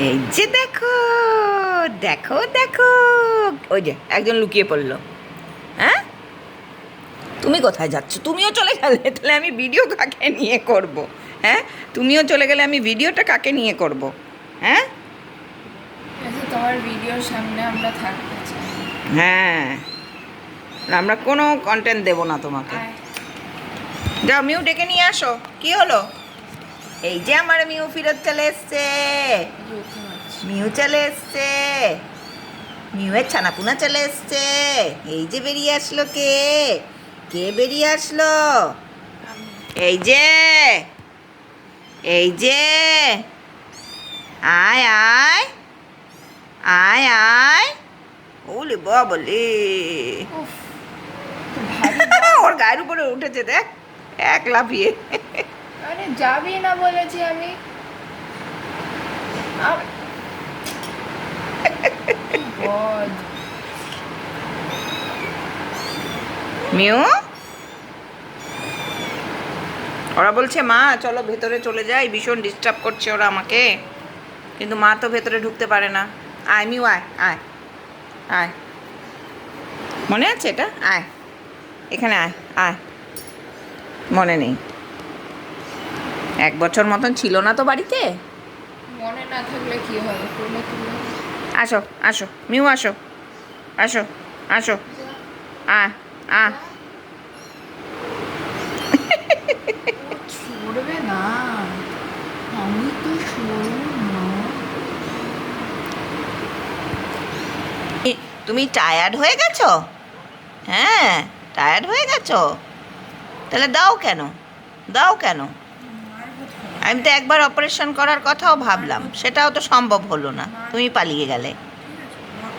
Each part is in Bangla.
এই যে দেখো, দেখো দেখো, ওই যে একজন লুকিয়ে পড়লো। হ্যাঁ, তুমি কোথায় যাচ্ছ? তুমিও চলে গেলে, তাহলে আমি ভিডিও কাকে নিয়ে করব? হ্যাঁ, তুমিও চলে গেলে আমি ভিডিওটা কাকে নিয়ে করব? হ্যাঁ, তোমার ভিডিওর সামনে আমরা থাকতে চাই। হ্যাঁ, আমরা কোনো কন্টেন্ট দেব না তোমাকে। যাও, মিউ ডেকে নিয়ে আসো। কি হলো? এই যে আমার মিউ ফিরত চলে এসছে। মিউ চলে এসছে, মিউয়ের ছানাপুনা চলে এসছে। এই যে বেরিয়ে আসলো, কে কে বেরিয়ে আসলো? এই যে, এই যে, আয় আয় আয় আয়। ওলে বাবলে, ওর গায়ের উপরে উঠেছে, দেখ এক লাফিয়ে। আরে যাবি না বলেছি আমি। মিউ, ওরা বলছে মা চলো ভেতরে চলে যাই, ভীষণ ডিস্টার্ব করছে ওরা আমাকে, কিন্তু মা তো ভেতরে ঢুকতে পারে না। আয় মিউ, আয় আয় আয়, মনে আছে এটা? আয় এখানে, আয় আয়। মনে নেই? 1 বছর মতন ছিল না তো বাড়িতে। মনে না থাকলে কি হবে? আসো আসো মিউ, আসো আসো আসো, আয় আ। ছড়বে না, আমি তো ছড়ব না। তুমি টায়ার্ড হয়ে গেছো? হ্যাঁ, টায়ার্ড হয়ে গেছো? তাহলে দাও কেন, দাও কেন? আমি তো একবার অপারেশন করার কথাও ভাবলাম, সেটাও তো সম্ভব হলো না, তুমি পালিয়ে গেলে।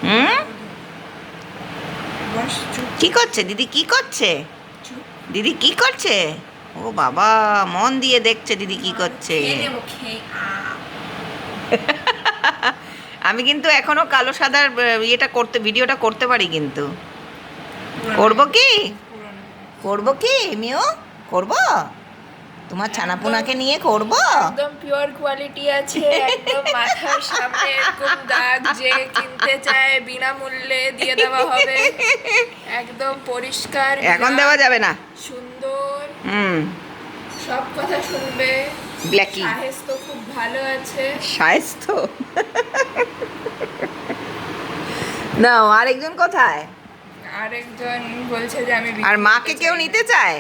হুম, কি করছে দিদি? কি করছে দিদি? কি করছে? ও বাবা, মন দিয়ে দেখছে দিদি কি করছে। আমি কিন্তু এখনো কালো সাদার ইয়েটা করতে, ভিডিওটা করতে পারি, কিন্তু করবো কি? করবো কি মিও? করবো? তোমার ছানাপুনাকে নিয়ে করবো। একদম পিওর কোয়ালিটি আছে, একদম মাথার সামনে এরকম দাগ, যে কিনতে চায় বিনামূল্যে দিয়ে দেওয়া হবে, একদম পরিষ্কার। এখন দেওয়া যাবে না। সুন্দর, সব কথা শুনবে। ব্ল্যাকি স্বাস্থ্য খুব ভালো আছে। স্বাস্থ্য না, আরেকজন কোথায়? আরেকজন বলছে যে আমি আর মাকে কেউ নিতে চায়?